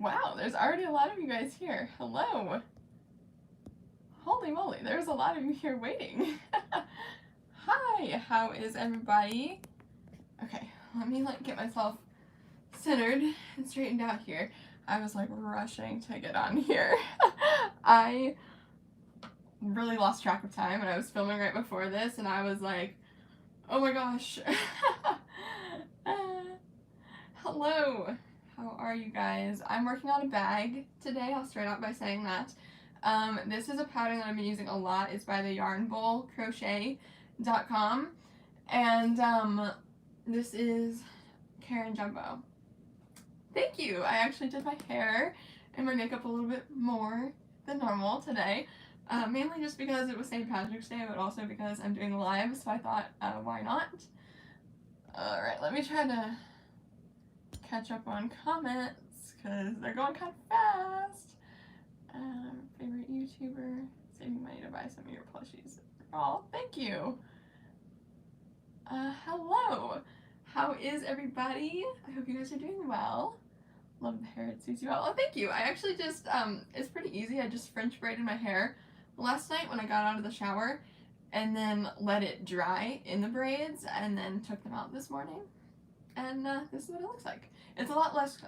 Wow, there's already a lot of you guys here. Hello. Holy moly, there's a lot of you here waiting. Hi, how is everybody? Okay, let me get myself centered and straightened out here. I was rushing to get on here. I really lost track of time and I was filming right before this and I was like, oh my gosh. Hello, how are you guys? I'm working on a bag today. I'll start out by saying that. This is a pattern that I've been using a lot. It's by the Yarn Bowl Crochet.com, and this is Karen Jumbo. Thank you. I actually did my hair and my makeup a little bit more than normal today, mainly just because it was St. Patrick's Day, but also because I'm doing the live, so I thought, why not? Alright, let me try to catch up on comments, because they're going kind of fast. Favorite YouTuber, saving money to buy some of your plushies. Oh, thank you. Hello. How is everybody? I hope you guys are doing well. Love the hair, it suits you well. Oh, thank you. I actually just, it's pretty easy. I just French braided my hair last night when I got out of the shower and then let it dry in the braids and then took them out this morning. And this is what it looks like. It's a lot less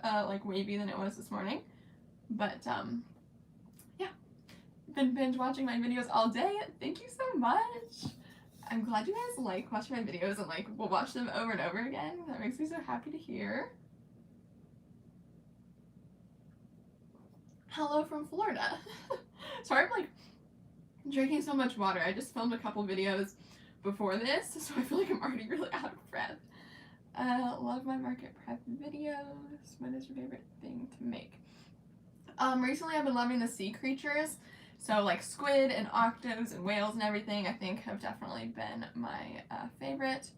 wavy than it was this morning, but yeah. Been binge watching my videos all day. Thank you so much. I'm glad you guys like watching my videos and will watch them over and over again. That makes me so happy to hear. Hello from Florida. Sorry I'm drinking so much water. I just filmed a couple videos before this, so I feel like I'm already really out of breath. Love my market prep videos. What is your favorite thing to make? Recently I've been loving the sea creatures. So squid and octos and whales and everything I think have definitely been my favorite.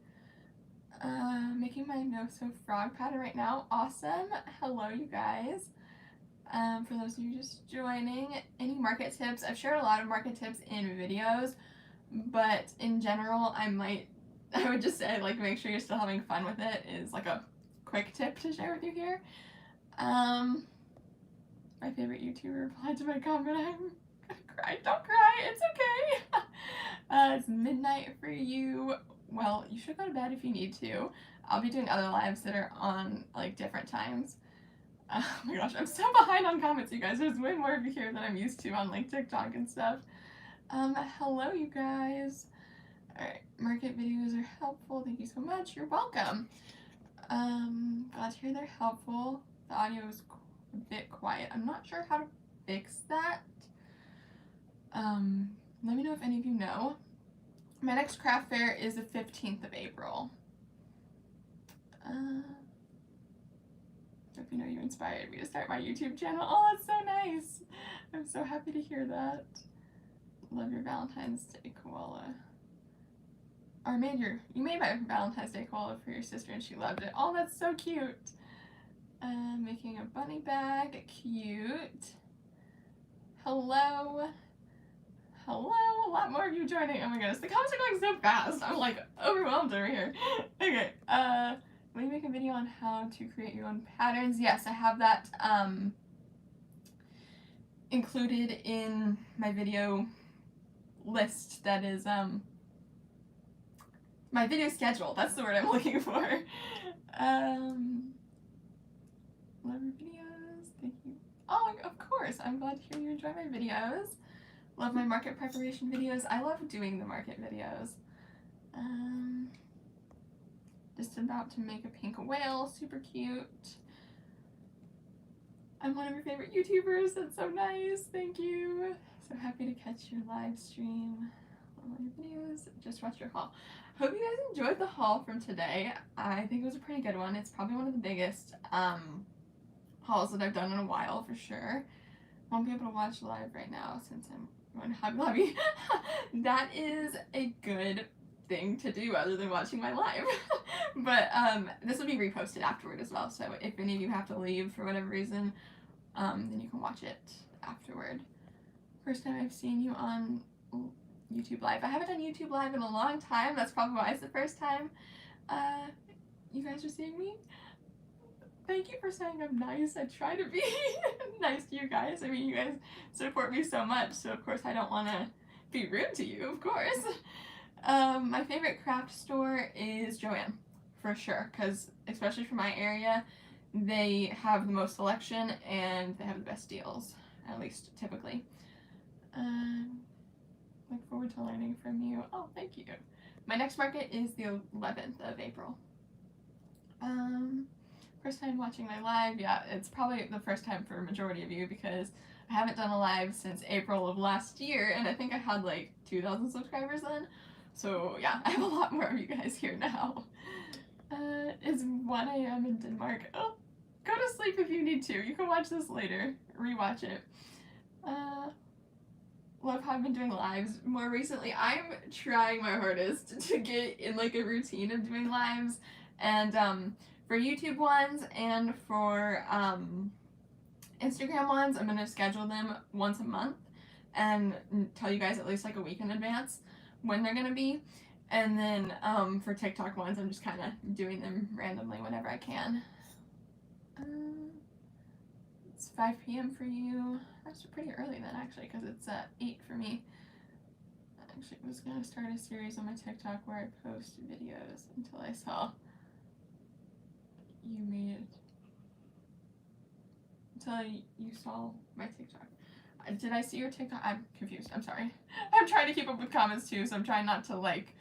Making my no-sew frog pattern right now. Awesome. Hello you guys. For those of you just joining, any market tips? I've shared a lot of market tips in videos, but in general I would just say make sure you're still having fun with it is a quick tip to share with you here. My favorite YouTuber replied to my comment, I'm gonna cry. Don't cry, it's okay. It's midnight for you. Well, you should go to bed if you need to. I'll be doing other lives that are on different times. Oh my gosh, I'm so behind on comments, you guys. There's way more of you here than I'm used to on TikTok and stuff. Hello you guys. Alright, market videos are helpful. Thank you so much. You're welcome. Glad to hear they're helpful. The audio is a bit quiet. I'm not sure how to fix that. Let me know if any of you know. My next craft fair is the 15th of April. Hope you know you inspired me to start my YouTube channel. Oh, that's so nice. I'm so happy to hear that. Love your Valentine's Day koala. Or you made my Valentine's Day koala for your sister and she loved it. Oh, that's so cute. Making a bunny bag. Cute. Hello. Hello. A lot more of you joining. Oh my goodness. The comments are going so fast. I'm overwhelmed over here. Okay. Will you make a video on how to create your own patterns? Yes, I have that included in my video list that is my video schedule. That's the word I'm looking for. Love your videos. Thank you. Oh, of course. I'm glad to hear you enjoy my videos. Love my market preparation videos. I love doing the market videos. Just about to make a pink whale. Super cute. I'm one of your favorite YouTubers. That's so nice. Thank you. So happy to catch your live stream. Love your videos. Just watched your haul. Hope you guys enjoyed the haul from today. I think it was a pretty good one. It's probably one of the biggest hauls that I've done in a while for sure. Won't be able to watch live right now since I'm going to Hobby Lobby. That is a good thing to do other than watching my live. But this will be reposted afterward as well, so if any of you have to leave for whatever reason, then you can watch it afterward. First time I've seen you on YouTube Live. I haven't done YouTube Live in a long time. That's probably why it's the first time you guys are seeing me. thank you for saying I'm nice. I try to be nice to you guys. I mean, you guys support me so much, so of course I don't want to be rude to you, of course. My favorite craft store is Joann, for sure, because especially for my area, they have the most selection and they have the best deals, at least typically. Look forward to learning from you. Oh, thank you. My next market is the 11th of April. First time watching my live, yeah, it's probably the first time for a majority of you because I haven't done a live since April of last year, and I think I had like 2,000 subscribers then. So yeah, I have a lot more of you guys here now. It's 1 a.m. in Denmark. Oh, go to sleep if you need to. You can watch this later. Rewatch it. Love how I've been doing lives more recently. I'm trying my hardest to get in like a routine of doing lives, and for YouTube ones and for Instagram ones, I'm gonna schedule them once a month and tell you guys at least like a week in advance when they're gonna be. And then for TikTok ones, I'm just kind of doing them randomly whenever I can. It's 5 p.m. for you. That's pretty early then, actually, because it's 8 for me. Actually, I was gonna start a series on my TikTok where I post videos until I saw you made it. Until you saw my TikTok. Did I see your TikTok? I'm confused. I'm sorry. I'm trying to keep up with comments too, so I'm trying not to like,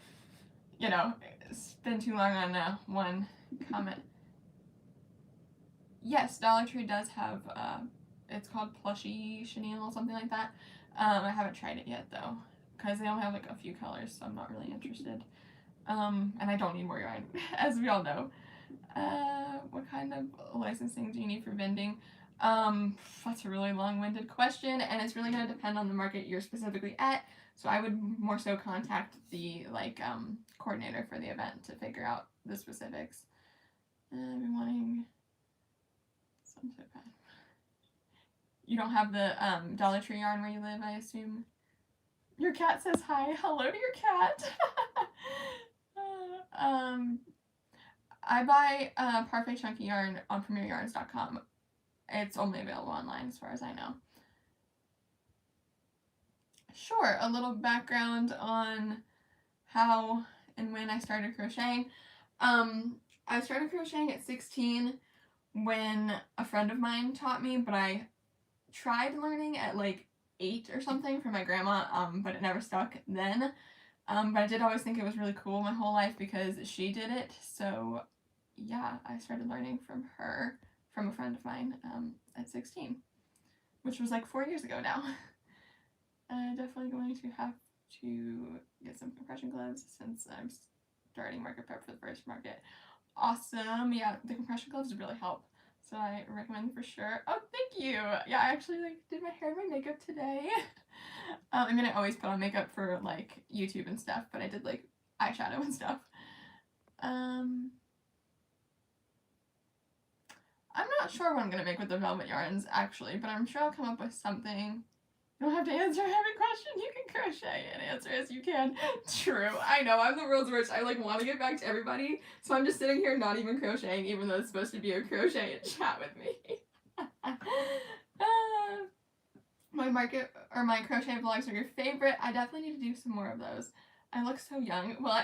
you know, spend too long on one comment. Yes, Dollar Tree does have, it's called Plushie Chenille, something like that. I haven't tried it yet though, because they only have like a few colors, so I'm not really interested. And I don't need more yarn, as we all know. What kind of licensing do you need for vending? That's a really long-winded question, and it's really going to depend on the market you're specifically at. So I would more so contact the coordinator for the event to figure out the specifics. I've been wanting some so bad. You don't have the Dollar Tree yarn where you live, I assume. Your cat says hi. Hello to your cat. I buy Parfait Chunky yarn on PremierYarns.com. It's only available online as far as I know. Sure, a little background on how and when I started crocheting. I started crocheting at 16 when a friend of mine taught me, but I tried learning at like 8 or something from my grandma, but it never stuck then. But I did always think it was really cool my whole life because she did it, so yeah, I started learning from her, from a friend of mine, at 16, which was like 4 years ago now. Definitely going to have to get some compression gloves since I'm starting market prep for the first market. Awesome. Yeah, the compression gloves really help, so I recommend for sure. Oh, thank you. Yeah, I actually like did my hair and my makeup today. I mean, I always put on makeup for like YouTube and stuff, but I did like eyeshadow and stuff. I'm not sure what I'm gonna make with the velvet yarns actually, but I'm sure I'll come up with something. You don't have to answer every question. You can crochet and answer as you can. True. I know, I'm the world's worst. I like want to get back to everybody, so I'm just sitting here not even crocheting, even though it's supposed to be a crochet and chat with me. My market or my crochet vlogs are your favorite. I definitely need to do some more of those. I look so young. Well,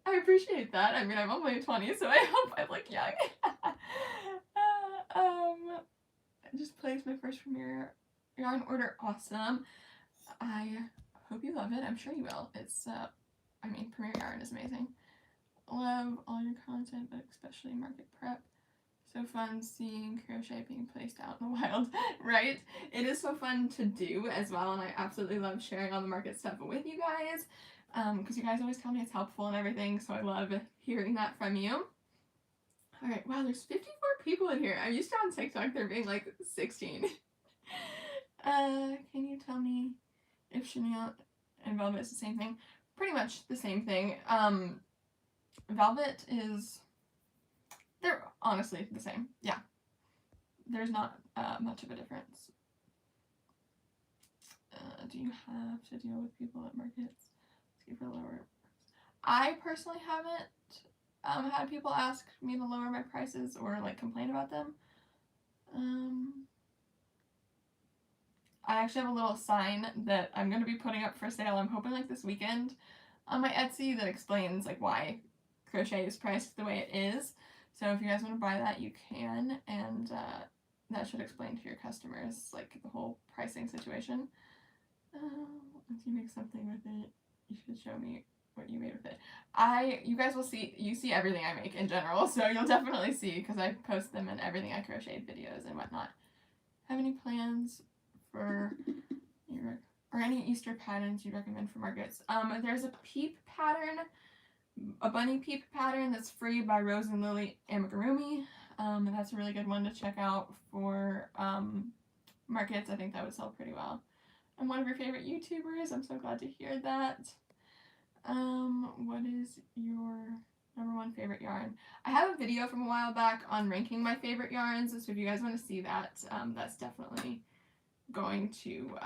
I appreciate that. I mean, I'm only 20, so I hope I look young. I just placed my first Premier yarn order. Awesome. I hope you love it. I'm sure you will. It's, I mean, Premier Yarn is amazing. Love all your content, but especially market prep. So fun seeing crochet being placed out in the wild, right? It is so fun to do as well, and I absolutely love sharing all the market stuff with you guys, because you guys always tell me it's helpful and everything, so I love hearing that from you. Alright, wow, there's 54 people in here. I'm used to on TikTok there being like 16. Can you tell me if chenille and velvet is the same thing? Pretty much the same thing. Velvet is... They're honestly the same. Yeah. There's not much of a difference. Do you have to deal with people at markets? Let's give her lower. I personally haven't had people ask me to lower my prices or like complain about them. I actually have a little sign that I'm going to be putting up for sale, I'm hoping like this weekend, on my Etsy that explains like why crochet is priced the way it is. So if you guys want to buy that, you can, and that should explain to your customers like the whole pricing situation. If you make something with it, you should show me what you made with it. You guys will see, you see everything I make in general, so you'll definitely see because I post them in everything I crocheted videos and whatnot. Have any plans for or any Easter patterns you recommend for markets? There's a peep pattern, a bunny peep pattern that's free by Rose and Lily Amigurumi. And that's a really good one to check out for markets. I think that would sell pretty well. I'm one of your favorite YouTubers. I'm so glad to hear that. What is your #1 favorite yarn? I have a video from a while back on ranking my favorite yarns, so if you guys want to see that, that's definitely going to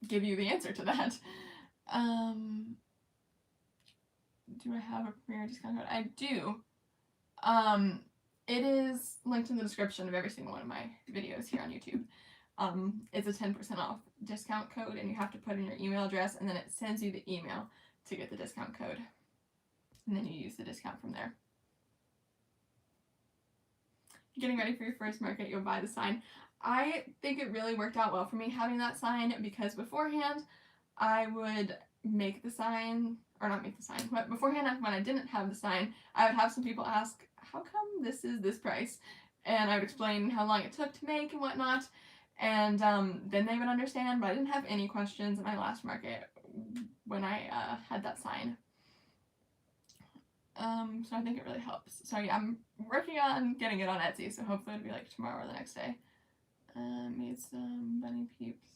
give you the answer to that. Do I have a Premier discount code? I do. It is linked in the description of every single one of my videos here on YouTube. It's a 10% off discount code, and you have to put in your email address, and then it sends you the email to get the discount code. And then you use the discount from there. Getting ready for your first market, you'll buy the sign. I think it really worked out well for me having that sign, because beforehand I would make the sign, or not make the sign, but beforehand when I didn't have the sign, I would have some people ask, how come this is this price? And I would explain how long it took to make and whatnot, and then they would understand, but I didn't have any questions at my last market when I had that sign. So I think it really helps. So yeah, I'm working on getting it on Etsy, so hopefully it'll be like tomorrow or the next day. Made some bunny peeps.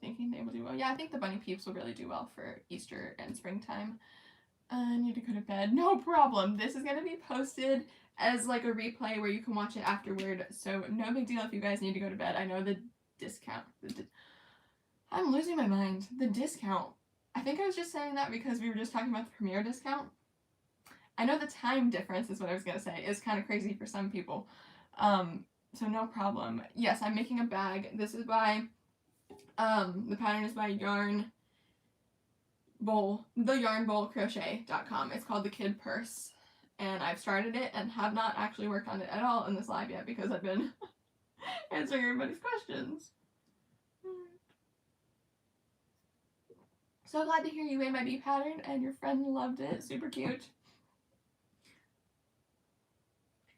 Thinking they will do well. Yeah, I think the bunny peeps will really do well for Easter and springtime. I need to go to bed. No problem. This is going to be posted as like a replay where you can watch it afterward, so no big deal if you guys need to go to bed. I know the discount. I'm losing my mind. The discount. I think I was just saying that because we were just talking about the Premier discount. I know the time difference is what I was going to say. Is kind of crazy for some people. So no problem. Yes, I'm making a bag. This is by, the pattern is by Yarn Bowl, theyarnbowlcrochet.com. It's called the Kid Purse. And I've started it and have not actually worked on it at all in this live yet because I've been answering everybody's questions. So glad to hear you made my bee pattern and your friend loved it. Super cute.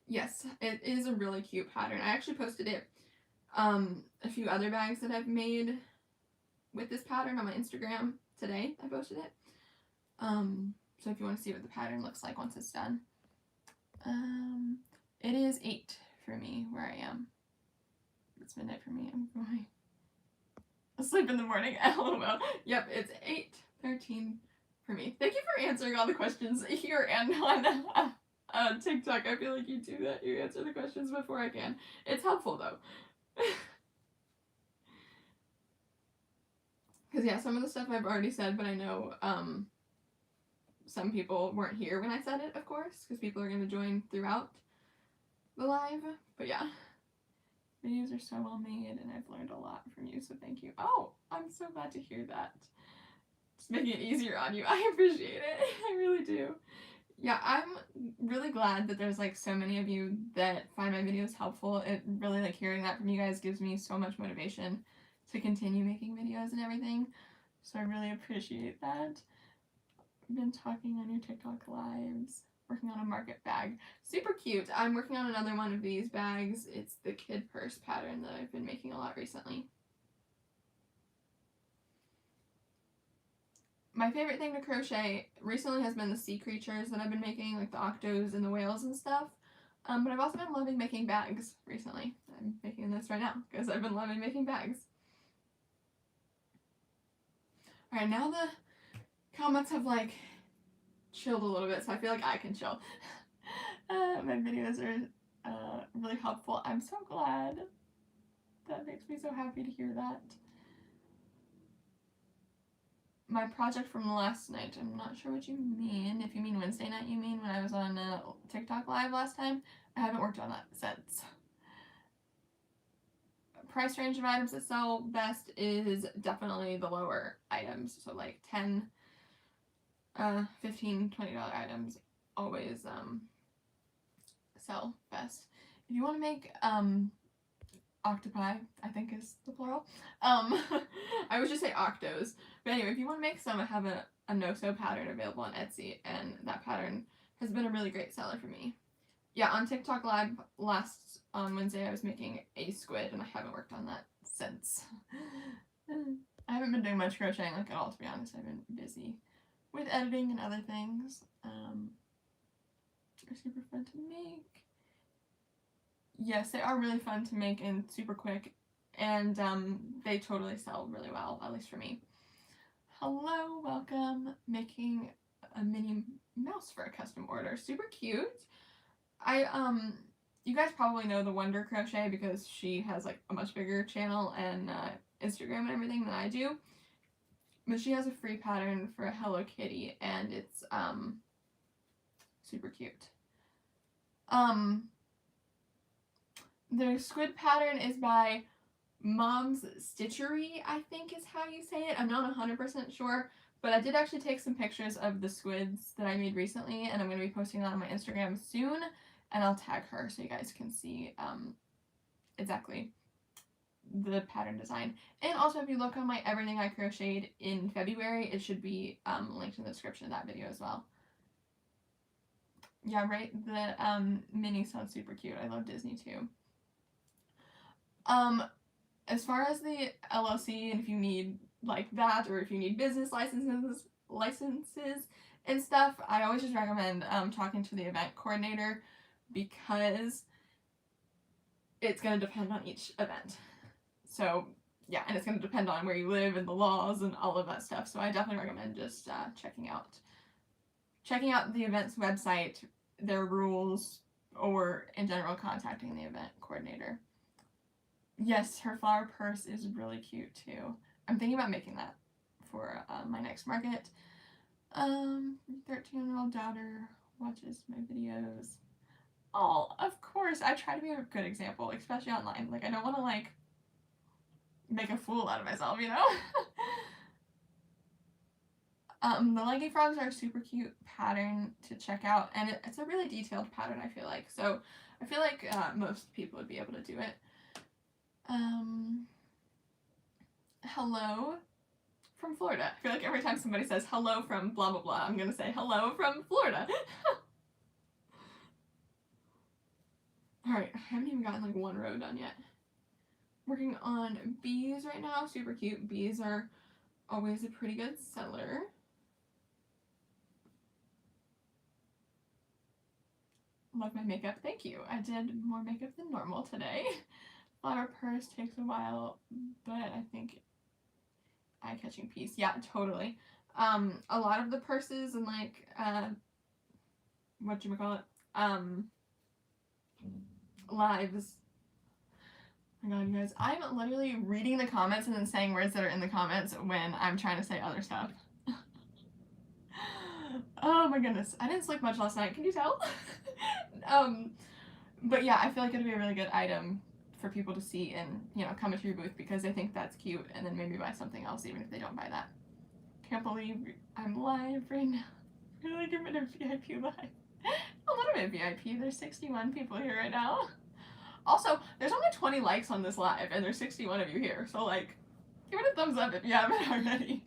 Yes, it is a really cute pattern. I actually posted it, a few other bags that I've made with this pattern on my Instagram today. I posted it. So if you want to see what the pattern looks like once it's done. It is 8 for me where I am. It's midnight for me. I'm going asleep in the morning. LOL. Yep, it's 8:13 for me. Thank you for answering all the questions here and on TikTok. I feel like you do that. You answer the questions before I can. It's helpful though. Because yeah, some of the stuff I've already said, but I know some people weren't here when I said it, of course, because people are going to join throughout the live. But yeah, videos are so well made, and I've learned a lot from you, so thank you. Oh, I'm so glad to hear that. Just making it easier on you. I appreciate it. I really do. Yeah, I'm really glad that there's like so many of you that find my videos helpful. It really, like, hearing that from you guys gives me so much motivation to continue making videos and everything. So I really appreciate that. I've been talking on your TikTok lives, working on a market bag. Super cute. I'm working on another one of these bags. It's the Kid Purse pattern that I've been making a lot recently. My favorite thing to crochet recently has been the sea creatures that I've been making, like the octos and the whales and stuff. But I've also been loving making bags recently. I'm making this right now because I've been loving making bags. Alright, now the comments have like chilled a little bit, so I feel like I can chill. My videos are really helpful. I'm so glad. That makes me so happy to hear that. my project from last night. I'm not sure what you mean. If you mean Wednesday night, you mean when I was on TikTok live last time. I haven't worked on that since. Price range of items that sell best is definitely the lower items. So like $10, $15, $20 items always sell best. If you want to make octopi, I think is the plural. I would just say octos. But anyway, if you want to make some, I have a no-sew pattern available on Etsy, and that pattern has been a really great seller for me. Yeah, on TikTok Live on Wednesday, I was making a squid, and I haven't worked on that since. I haven't been doing much crocheting like at all, to be honest. I've been busy with editing and other things. They're super fun to make. Yes, they are really fun to make and super quick, and they totally sell really well, at least for me. Hello, welcome. Making a mini mouse for a custom order. Super cute. You guys probably know the Wonder Crochet because she has like a much bigger channel and Instagram and everything than I do. But she has a free pattern for a Hello Kitty, and it's super cute. The squid pattern is by Mom's Stitchery, I think is how you say it. I'm not 100% sure, but I did actually take some pictures of the squids that I made recently, and I'm going to be posting that on my Instagram soon, and I'll tag her so you guys can see exactly the pattern design. And also, if you look on my Everything I Crocheted in February, it should be linked in the description of that video as well. Yeah, right? The mini sounds super cute. I love Disney too. As far as the LLC, and if you need like that, or if you need business licenses and stuff, I always just recommend talking to the event coordinator, because it's going to depend on each event. So yeah, and it's going to depend on where you live and the laws and all of that stuff. So I definitely recommend just checking out the event's website, their rules, or in general contacting the event coordinator. Yes, her flower purse is really cute too. I'm thinking about making that for my next market. 13-year-old daughter watches my videos. Oh, of course. I try to be a good example, especially online. Like, I don't want to like make a fool out of myself, you know? The leggy frogs are a super cute pattern to check out, and it's a really detailed pattern, I feel like. So I feel like most people would be able to do it. Hello from Florida. I feel like every time somebody says hello from blah blah blah, I'm gonna say hello from Florida. Alright, I haven't even gotten like one row done yet. Working on bees right now. Super cute. Bees are always a pretty good seller. Love my makeup. Thank you. I did more makeup than normal today. Flower purse takes a while, but I think eye-catching piece. Yeah, totally. A lot of the purses and like whatchamacallit, lives. Oh my god, you guys, I'm literally reading the comments and then saying words that are in the comments when I'm trying to say other stuff. Oh my goodness, I didn't sleep much last night, can you tell? But yeah, I feel like it'd be a really good item for people to see and, you know, come into your booth because they think that's cute, and then maybe buy something else even if they don't buy that. Can't believe I'm live right now. Really give it a VIP live. A little bit VIP. There's 61 people here right now. Also, there's only 20 likes on this live, and there's 61 of you here. So, like, give it a thumbs up if you haven't already.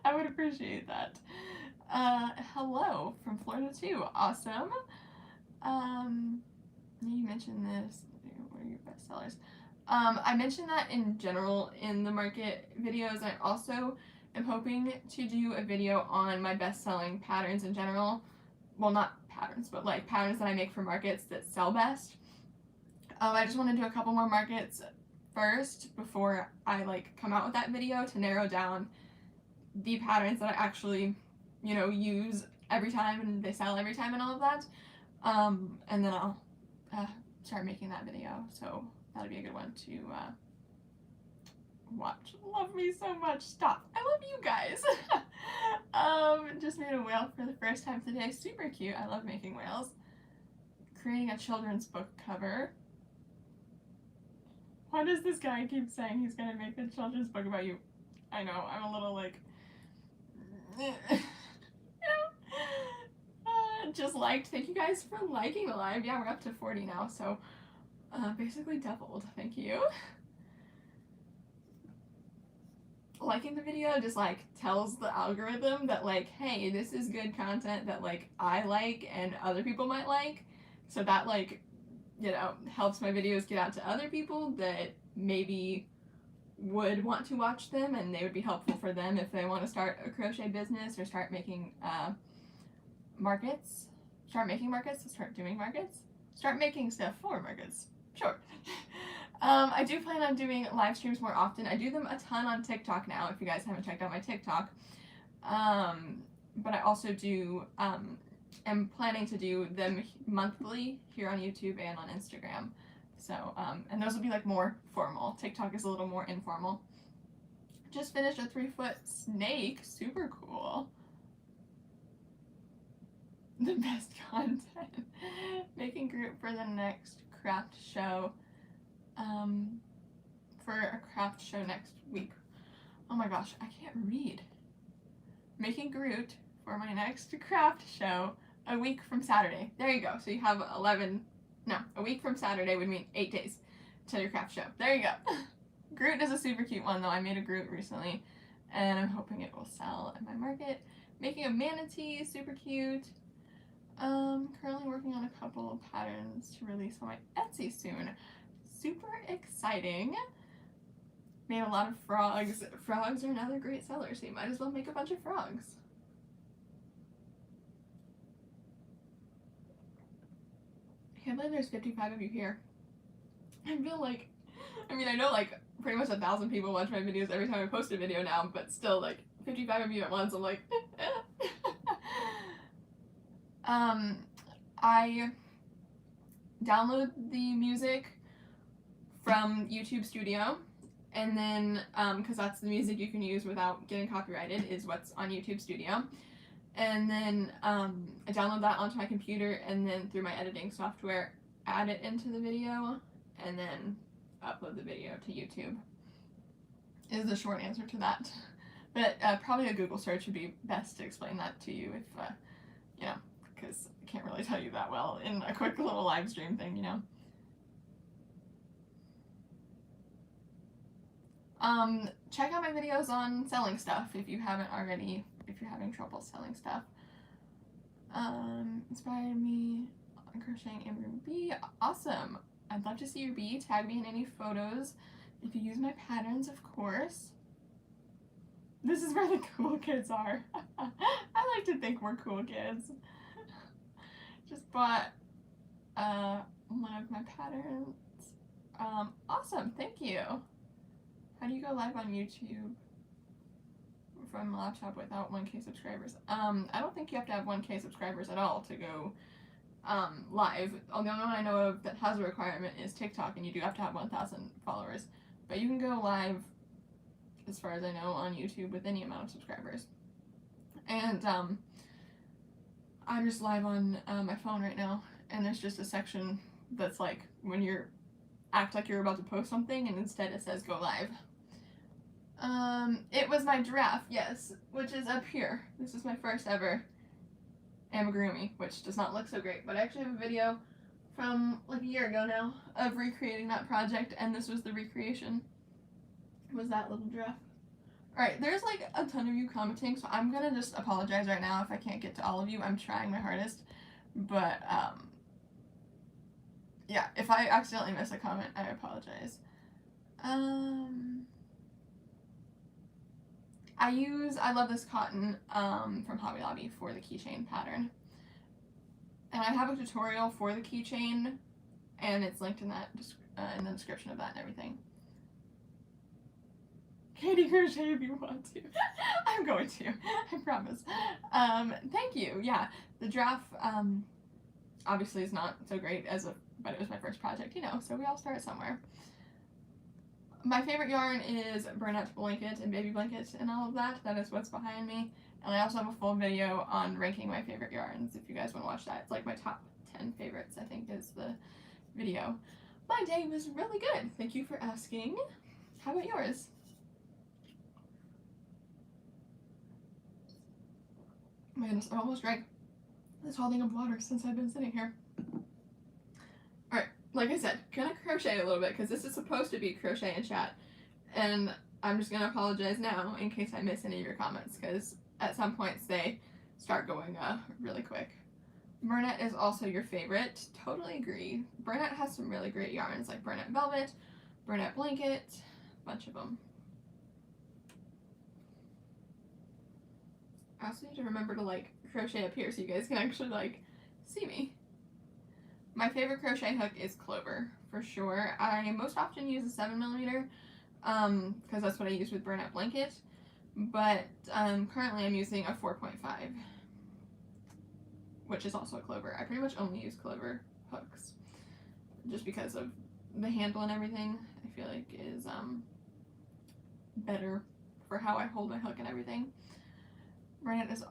I would appreciate that. Hello from Florida too. Awesome. You mentioned this. What are your best sellers? I mentioned that in general in the market videos. I also am hoping to do a video on my best-selling patterns in general. Well, not patterns, but like patterns that I make for markets that sell best. I just want to do a couple more markets first before I like come out with that video to narrow down the patterns that I actually, you know, use every time and they sell every time and all of that. And then I'll start making that video. So that'll be a good one to watch love me so much. Stop. I love you guys. Just made a whale for the first time today. Super cute. I love making whales. Creating a children's book cover. Why does this guy keep saying he's gonna make a children's book about you? I know, I'm a little like, you know, just liked. Thank you guys for liking the live. Yeah, we're up to 40 now, so basically doubled. Thank you. Liking the video just like tells the algorithm that like, hey, this is good content that like I like and other people might like. So that like, you know, helps my videos get out to other people that maybe would want to watch them, and they would be helpful for them if they want to start a crochet business or start making markets. Start making markets, start doing markets, start making stuff for markets. Sure. I do plan on doing live streams more often. I do them a ton on TikTok now, if you guys haven't checked out my TikTok. But I also do am planning to do them monthly here on YouTube and on Instagram. So, and those will be like more formal. TikTok is a little more informal. Just finished a 3-foot snake. Super cool. The best content. Making group for the next craft show. For a craft show next week. Oh my gosh, I can't read. Making Groot for my next craft show a week from Saturday. There you go. So you have a week from Saturday would mean 8 days to your craft show. There you go. Groot is a super cute one though. I made a Groot recently and I'm hoping it will sell at my market. Making a manatee, super cute. Currently working on a couple of patterns to release on my Etsy soon. Super exciting. Made a lot of frogs. Frogs are another great seller, so you might as well make a bunch of frogs. I can't believe there's 55 of you here. I feel like, I mean, I know like pretty much 1,000 people watch my videos every time I post a video now, but still like 55 of you at once, I'm like, I download the music from YouTube Studio, and then, because that's the music you can use without getting copyrighted, is what's on YouTube Studio. And then I download that onto my computer, and then through my editing software, add it into the video, and then upload the video to YouTube, is the short answer to that. But probably a Google search would be best to explain that to you if, you know, because I can't really tell you that well in a quick little live stream thing, you know. Check out my videos on selling stuff if you haven't already, if you're having trouble selling stuff. Inspired me on crocheting Amber bee. Awesome. I'd love to see your bee. Tag me in any photos if you use my patterns, of course. This is where the cool kids are. I like to think we're cool kids. Just bought one of my patterns. Awesome, thank you. How do you go live on YouTube from a laptop without 1K subscribers? I don't think you have to have 1K subscribers at all to go live. The only one I know of that has a requirement is TikTok, and you do have to have 1,000 followers. But you can go live, as far as I know, on YouTube with any amount of subscribers. And I'm just live on my phone right now, and there's just a section that's like when you're act like you're about to post something, and instead it says go live. It was my giraffe, yes, which is up here. This is my first ever amigurumi, which does not look so great, but I actually have a video from like a year ago now of recreating that project, and this was the recreation. It was that little giraffe. Alright, there's like a ton of you commenting, so I'm gonna just apologize right now if I can't get to all of you. I'm trying my hardest, but yeah, if I accidentally miss a comment, I apologize. I love this cotton from Hobby Lobby for the keychain pattern. And I have a tutorial for the keychain, and it's linked in that in the description of that and everything. Katie, crochet if you want to. I'm going to, I promise. Thank you. Yeah, the giraffe obviously is not so great but it was my first project, you know, so we all start somewhere. My favorite yarn is burnout blanket and baby blanket and all of that. That is what's behind me. And I also have a full video on ranking my favorite yarns if you guys want to watch that. It's like my top 10 favorites, I think, is the video. My day was really good. Thank you for asking. How about yours? Oh my goodness, I almost drank this whole thing of water since I've been sitting here. Alright, like I said, gonna crochet a little bit because this is supposed to be crochet and chat. And I'm just gonna apologize now in case I miss any of your comments because at some points they start going really quick. Burnout is also your favorite. Totally agree. Burnout has some really great yarns like Burnout Velvet, Burnout Blanket, a bunch of them. I also need to remember to like crochet up here so you guys can actually like see me. My favorite crochet hook is Clover for sure. I most often use a 7mm because that's what I use with Burnout Blanket, but currently I'm using a 4.5, which is also a Clover. I pretty much only use Clover hooks just because of the handle and everything. I feel like is better for how I hold my hook and everything. Burnout is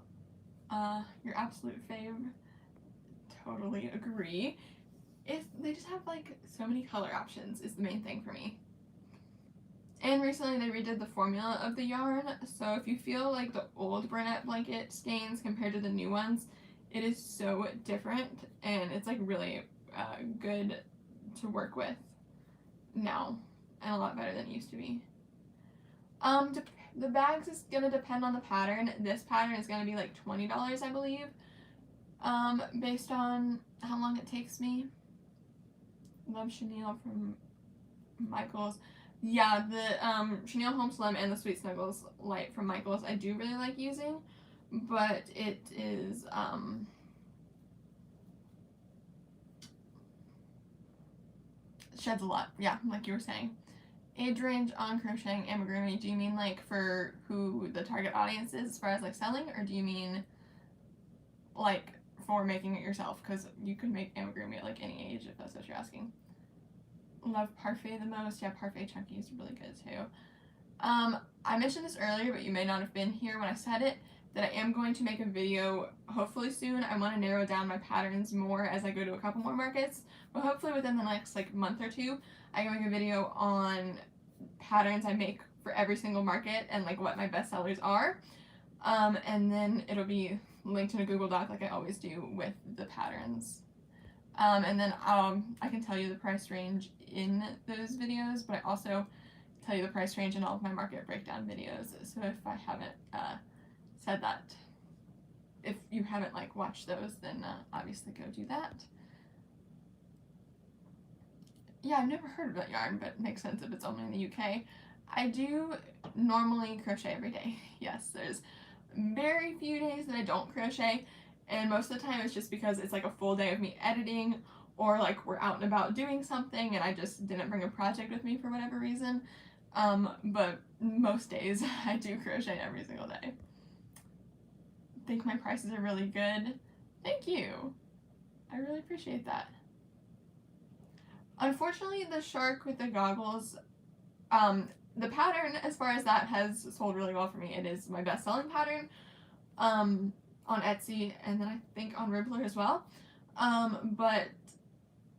your absolute fave. Totally agree. They just have like so many color options is the main thing for me. And recently they redid the formula of the yarn, so if you feel like the old Burnout Blanket skeins compared to the new ones, it is so different and it's like really good to work with now and a lot better than it used to be. The bags is gonna depend on the pattern. This pattern is gonna be like $20, I believe, based on how long it takes me. Love Chenille from Michaels. Yeah, the Chenille Home Slim and the Sweet Snuggles Light from Michaels I do really like using, but it is sheds a lot. Yeah, like you were saying. Age range on crocheting amigurumi, do you mean like for who the target audience is as far as like selling, or do you mean like for making it yourself? Because you could make amigurumi at like any age if that's what you're asking. Love Parfait the most. Yeah, Parfait Chunky is really good too. I mentioned this earlier, but you may not have been here when I said it, that I am going to make a video hopefully soon. I want to narrow down my patterns more as I go to a couple more markets, but hopefully within the next like month or two, I can make a video on patterns I make for every single market and like what my best sellers are. And then it'll be linked in a Google Doc like I always do with the patterns. And then I can tell you the price range in those videos, but I also tell you the price range in all of my market breakdown videos. So if I haven't said that, if you haven't like watched those, then obviously go do that. Yeah, I've never heard of that yarn, but it makes sense if it's only in the UK. I do normally crochet every day. Yes, there's very few days that I don't crochet, and most of the time it's just because it's like a full day of me editing, or like we're out and about doing something and I just didn't bring a project with me for whatever reason. But most days I do crochet every single day. I think my prices are really good. Thank you. I really appreciate that. Unfortunately, the shark with the goggles, the pattern as far as that has sold really well for me. It is my best selling pattern on Etsy, and then I think on Ribbler as well. But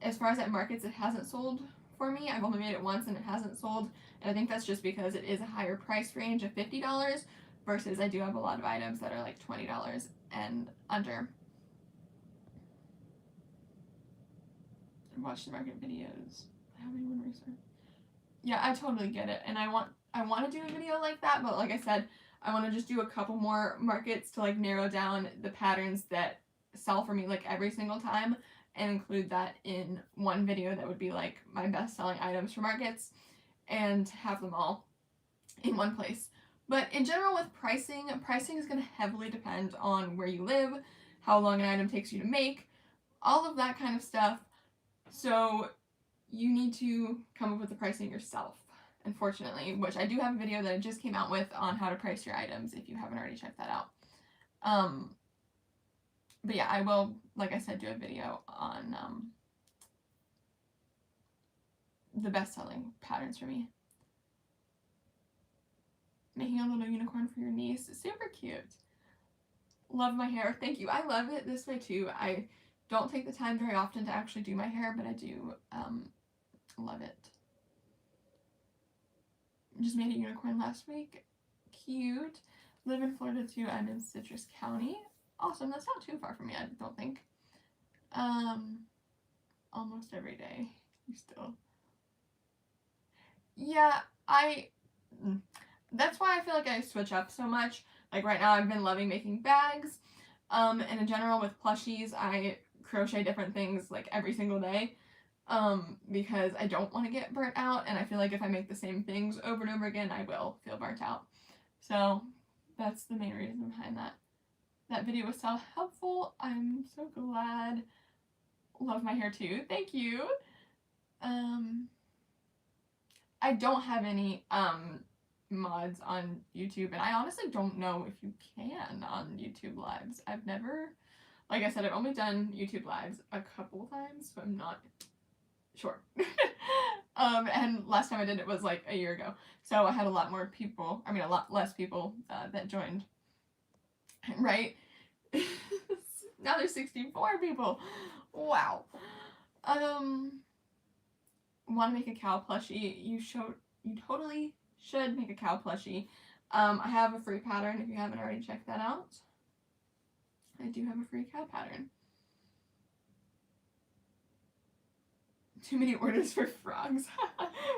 as far as at markets, it hasn't sold for me. I've only made it once and it hasn't sold, and I think that's just because it is a higher price range of $50 versus I do have a lot of items that are like $20 and under. Watch the market videos. How many one research? Yeah, I totally get it, and I want to do a video like that, but like I said, I want to just do a couple more markets to like narrow down the patterns that sell for me like every single time and include that in one video that would be like my best selling items for markets and have them all in one place. But in general with pricing is going to heavily depend on where you live, how long an item takes you to make, all of that kind of stuff. So you need to come up with the pricing yourself, unfortunately, which I do have a video that I just came out with on how to price your items if you haven't already checked that out. But yeah, I will, like I said, do a video on the best-selling patterns for me. Making a little unicorn for your niece. Super cute. Love my hair. Thank you. I love it this way too. I don't take the time very often to actually do my hair, but I do love it. Just made a unicorn last week. Cute. Live in Florida too. I'm in Citrus County. Awesome. That's not too far from me, I don't think. Almost every day. You still. Yeah, that's why I feel like I switch up so much. Like right now I've been loving making bags. And in general with plushies, I crochet different things like every single day. Because I don't want to get burnt out, and I feel like if I make the same things over and over again, I will feel burnt out. So that's the main reason behind that. That video was so helpful. I'm so glad. Love my hair too. Thank you. I don't have any mods on YouTube, and I honestly don't know if you can on YouTube lives. I've never, like I said, I've only done YouTube lives a couple times, so I'm not sure. And last time I did it was like a year ago, so I had a lot more people, I mean a lot less people that joined, right? Now there's 64 people. Wow. Want to make a cow plushie? You totally should make a cow plushie. I have a free pattern if you haven't already checked that out. I do have a free cow pattern. Too many orders for frogs.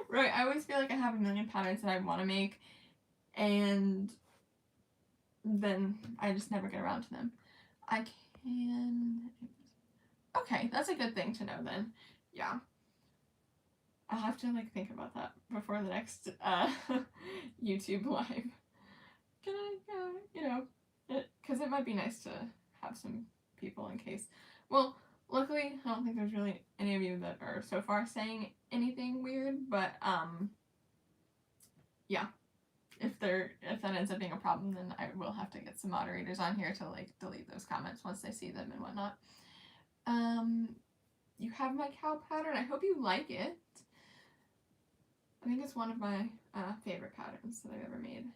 Right, I always feel like I have a million patterns that I want to make, and then I just never get around to them. I can... Okay, that's a good thing to know then. Yeah. I'll have to like think about that before the next YouTube live. Can I, you know, because it might be nice to have some people in case. Well, luckily, I don't think there's really any of you that are so far saying anything weird, but yeah, if that ends up being a problem, then I will have to get some moderators on here to like delete those comments once they see them and whatnot. You have my cow pattern. I hope you like it. I think it's one of my favorite patterns that I've ever made.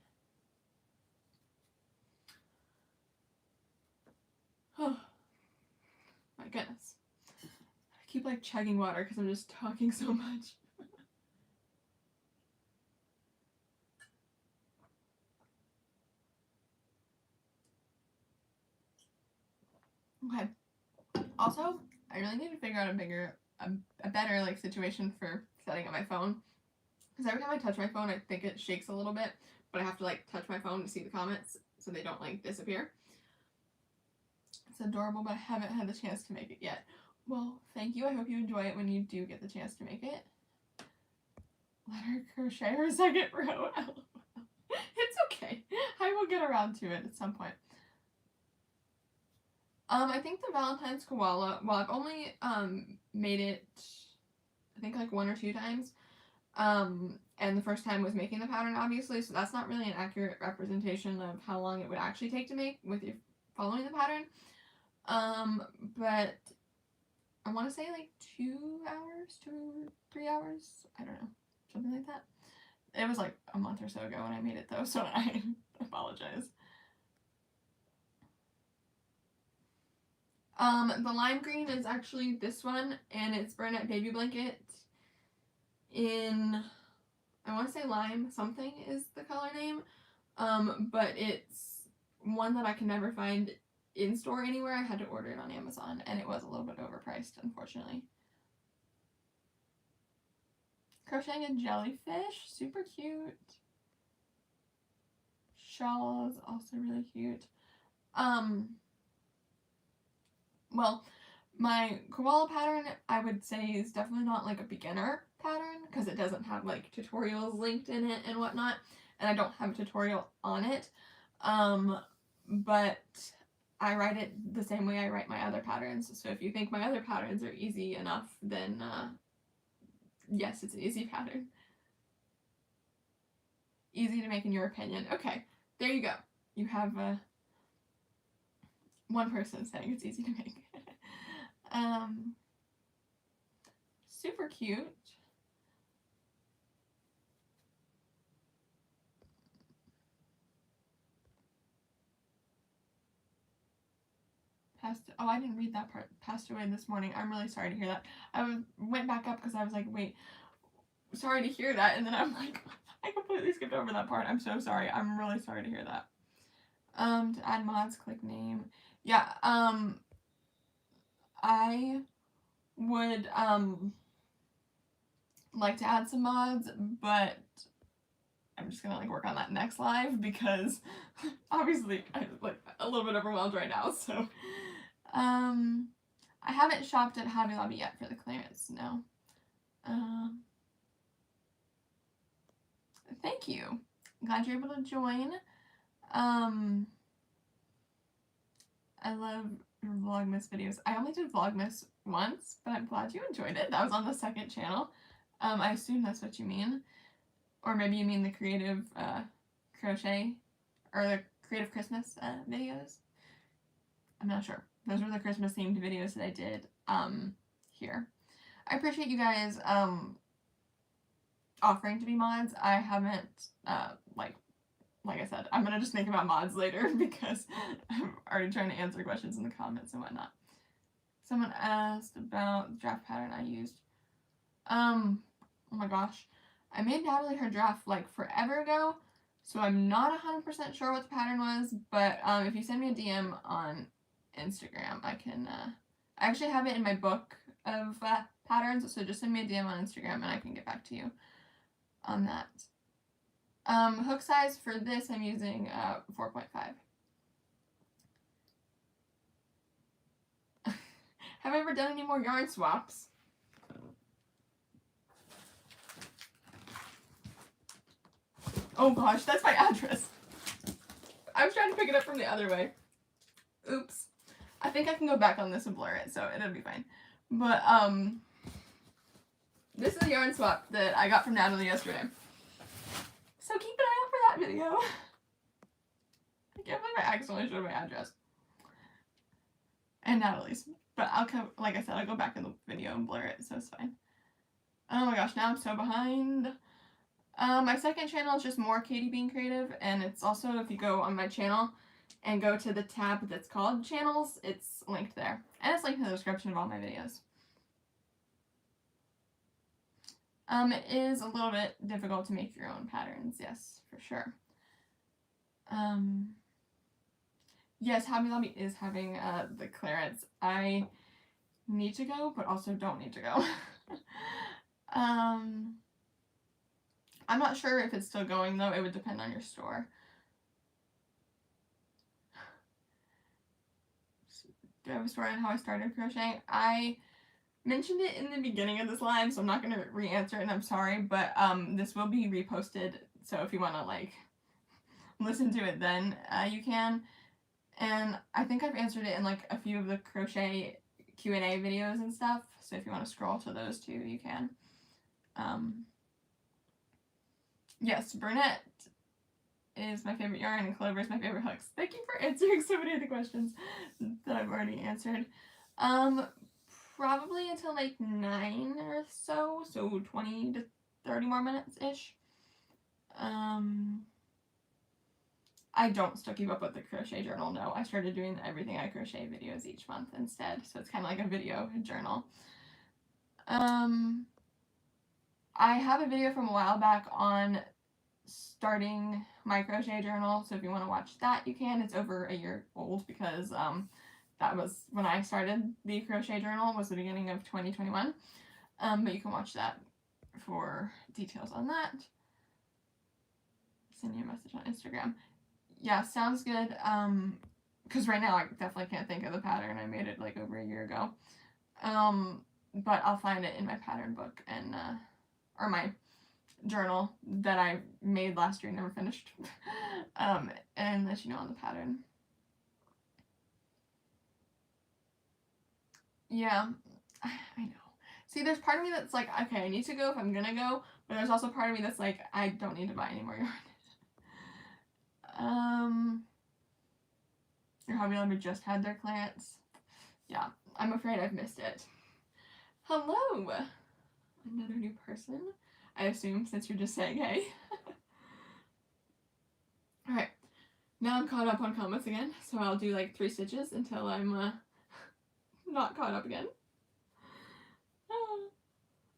Oh, my goodness. I keep like chugging water because I'm just talking so much. Okay. Also, I really need to figure out a better like situation for setting up my phone. Because every time I touch my phone, I think it shakes a little bit, but I have to like touch my phone to see the comments so they don't like disappear. It's adorable, but I haven't had the chance to make it yet. Well, thank you. I hope you enjoy it when you do get the chance to make it. Let her crochet her second row. It's okay. I will get around to it at some point. I think the Valentine's koala, well, I've only made it, I think like 1 or 2 times. And the first time was making the pattern, obviously, so that's not really an accurate representation of how long it would actually take to make with you following the pattern. But I want to say like 2 hours, 2 or 3 hours, I don't know, something like that. It was like a month or so ago when I made it though, so I apologize. The lime green is actually this one, and it's Burnout Baby Blanket in, I want to say lime something is the color name, but it's one that I can never find in store anywhere. I had to order it on Amazon, and it was a little bit overpriced, unfortunately. Crocheting a jellyfish, super cute. Shawls, also really cute. Well, my koala pattern, I would say, is definitely not like a beginner pattern because it doesn't have like tutorials linked in it and whatnot, and I don't have a tutorial on it. But I write it the same way I write my other patterns. So if you think my other patterns are easy enough, then yes, it's an easy pattern. Easy to make in your opinion. Okay, there you go. You have one person saying it's easy to make. Super cute. Oh, I didn't read that part. Passed away this morning. I'm really sorry to hear that. Went back up because I was like, wait, sorry to hear that. And then I'm like, I completely skipped over that part. I'm so sorry. I'm really sorry to hear that. To add mods, click name. Yeah, I would, like to add some mods, but I'm just gonna, like, work on that next live because obviously I'm, like, a little bit overwhelmed right now, so. I haven't shopped at Hobby Lobby yet for the clearance, no. Thank you. I'm glad you're able to join. I love Vlogmas videos. I only did Vlogmas once, but I'm glad you enjoyed it. That was on the second channel. I assume that's what you mean. Or maybe you mean the creative crochet, or the creative Christmas videos. I'm not sure. Those were the Christmas themed videos that I did here. I appreciate you guys offering to be mods. I haven't, like I said, I'm gonna just think about mods later because I'm already trying to answer questions in the comments and whatnot. Someone asked about the draft pattern I used. Oh my gosh. I made Natalie her draft like forever ago, so I'm not 100% sure what the pattern was, but if you send me a DM on Instagram, I can, I actually have it in my book of patterns, so just send me a DM on Instagram and I can get back to you on that. Hook size for this, I'm using 4.5. Have I ever done any more yarn swaps? Oh gosh, that's my address. I was trying to pick it up from the other way. Oops. I think I can go back on this and blur it, so it'll be fine. But, this is a yarn swap that I got from Natalie yesterday. So keep an eye out for that video. I can't believe I accidentally showed my address. And Natalie's. But I'll come, like I said, I'll go back in the video and blur it, so it's fine. Oh my gosh, now I'm so behind. My second channel is just more Katie Being Creative, and it's also, if you go on my channel and go to the tab that's called Channels, it's linked there. And it's linked in the description of all my videos. It is a little bit difficult to make your own patterns, yes, for sure. Yes, Hobby Lobby is having the clearance. I need to go, but also don't need to go. I'm not sure if it's still going, though. It would depend on your store. Do I have a story on how I started crocheting? I mentioned it in the beginning of this live, so I'm not going to re-answer it, and I'm sorry, but this will be reposted, so if you want to, like, listen to it then, you can. And I think I've answered it in, like, a few of the crochet Q&A videos and stuff, so if you want to scroll to those too, you can. Yes, Burnout is my favorite yarn, and Clover is my favorite hooks. Thank you for answering so many of the questions that I've already answered. Probably until like 9 or so 20 to 30 more minutes-ish. I don't still keep up with the crochet journal, no. I started doing everything I crochet videos each month instead, so it's kind of like a video journal. I have a video from a while back on starting my crochet journal, so if you want to watch that, you can. It's over a year old because that was when I started the crochet journal, was the beginning of 2021. But you can watch that for details on that. Send you a message on Instagram. Yeah, sounds good. Because right now I definitely can't think of the pattern. I made it like over a year ago. But I'll find it in my pattern book and or my journal that I made last year and never finished. And let you know on the pattern. Yeah, I know. See, there's part of me that's like, okay, I need to go if I'm gonna go, but there's also part of me that's like, I don't need to buy any more yarn. Your Hobby Lobby just had their clearance. Yeah, I'm afraid I've missed it. Hello! Another new person, I assume, since you're just saying hey. Alright, now I'm caught up on comments again, so I'll do like 3 stitches until I'm not caught up again.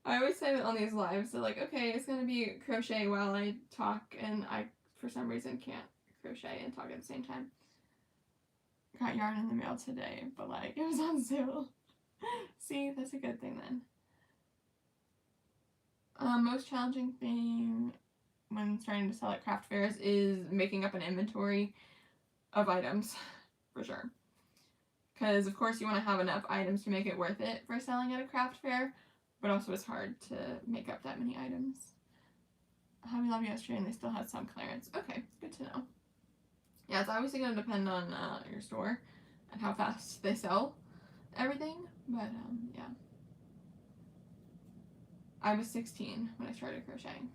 I always say that on these lives, so like, okay, it's gonna be crochet while I talk, and I, for some reason, can't crochet and talk at the same time. Got yarn in the mail today, but like, it was on sale. See, that's a good thing then. Most challenging thing when starting to sell at craft fairs is making up an inventory of items, for sure. Because, of course, you want to have enough items to make it worth it for selling at a craft fair, but also it's hard to make up that many items. Hobby Lobby yesterday and they still had some clearance. Okay, good to know. Yeah, it's obviously going to depend on your store and how fast they sell everything, but yeah. I was 16 when I started crocheting.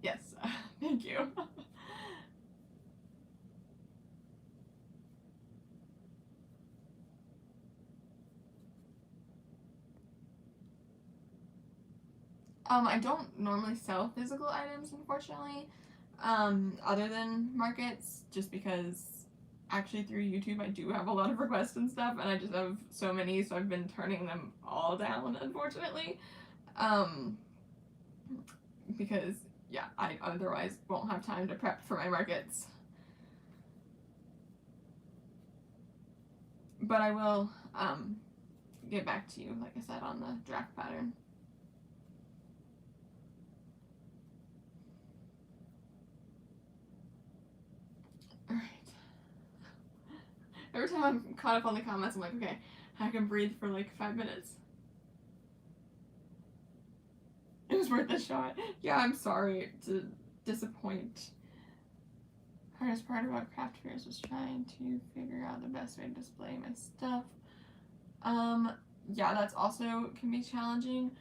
Yes, thank you. I don't normally sell physical items, unfortunately, other than markets, just because actually through YouTube I do have a lot of requests and stuff, and I just have so many, so I've been turning them all down, unfortunately, because, yeah, I otherwise won't have time to prep for my markets. But I will, get back to you, like I said, on the draft pattern. Alright. Every time I'm caught up on the comments, I'm like, okay, I can breathe for like 5 minutes. It was worth a shot. Yeah, I'm sorry to disappoint. Hardest part about craft fairs was trying to figure out the best way to display my stuff. Yeah, that's also can be challenging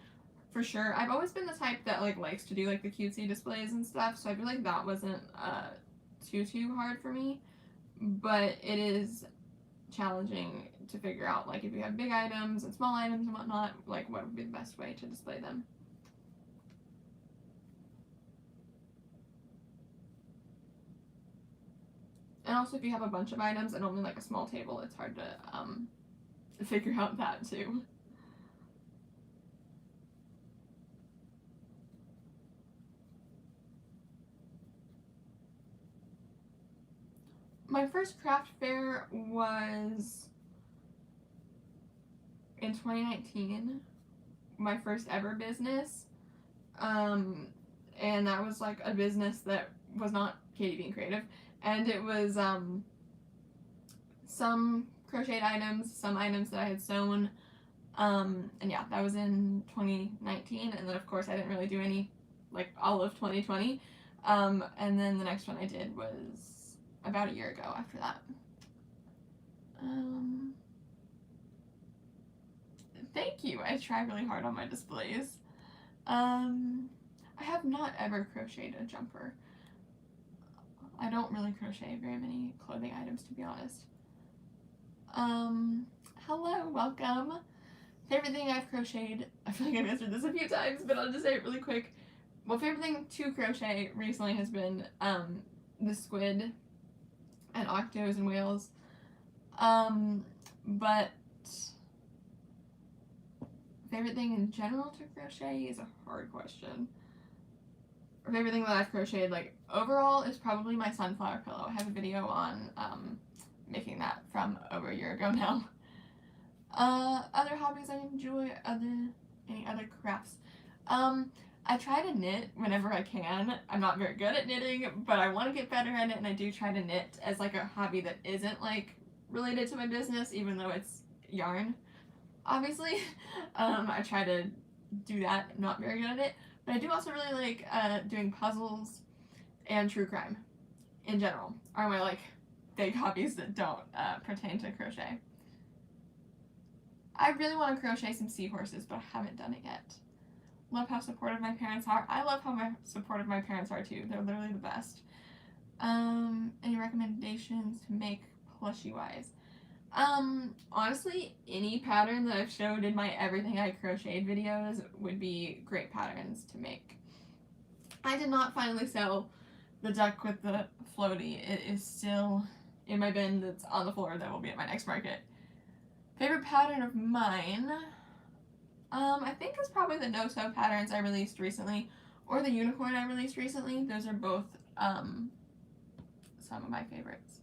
for sure. I've always been the type that like likes to do like the cutesy displays and stuff, so I feel like that wasn't too hard for me. But it is challenging to figure out like if you have big items and small items and whatnot, like what would be the best way to display them. And also if you have a bunch of items and only like a small table, it's hard to figure out that too. My first craft fair was in 2019, my first ever business, and that was like a business that was not Katie being creative, and it was some crocheted items, some items that I had sewn, and yeah, that was in 2019, and then of course I didn't really do any like all of 2020, and then the next one I did was about a year ago after that. Thank you. I try really hard on my displays. I have not ever crocheted a jumper. I don't really crochet very many clothing items, to be honest. Hello, welcome. Favorite thing I've crocheted, I feel like I've answered this a few times, but I'll just say it really quick. Well, favorite thing to crochet recently has been the squid and octos and whales. But favorite thing in general to crochet is a hard question. Favorite thing that I've crocheted like overall is probably my sunflower pillow. I have a video on making that from over a year ago now. Other hobbies I enjoy, any other crafts. I try to knit whenever I can. I'm not very good at knitting, but I want to get better at it, and I do try to knit as like a hobby that isn't like related to my business, even though it's yarn, obviously. I try to do that. I'm not very good at it, but I do also really like doing puzzles and true crime in general are my like big hobbies that don't pertain to crochet. I really want to crochet some seahorses, but I haven't done it yet. Love how supportive my parents are. I love how supportive my parents are too. They're literally the best. Any recommendations to make plushie wise? Honestly, any pattern that I've showed in my Everything I Crocheted videos would be great patterns to make. I did not finally sell the duck with the floaty. It is still in my bin that's on the floor that will be at my next market. Favorite pattern of mine, I think it's probably the no-sew patterns I released recently, or the unicorn I released recently. Those are both, some of my favorites.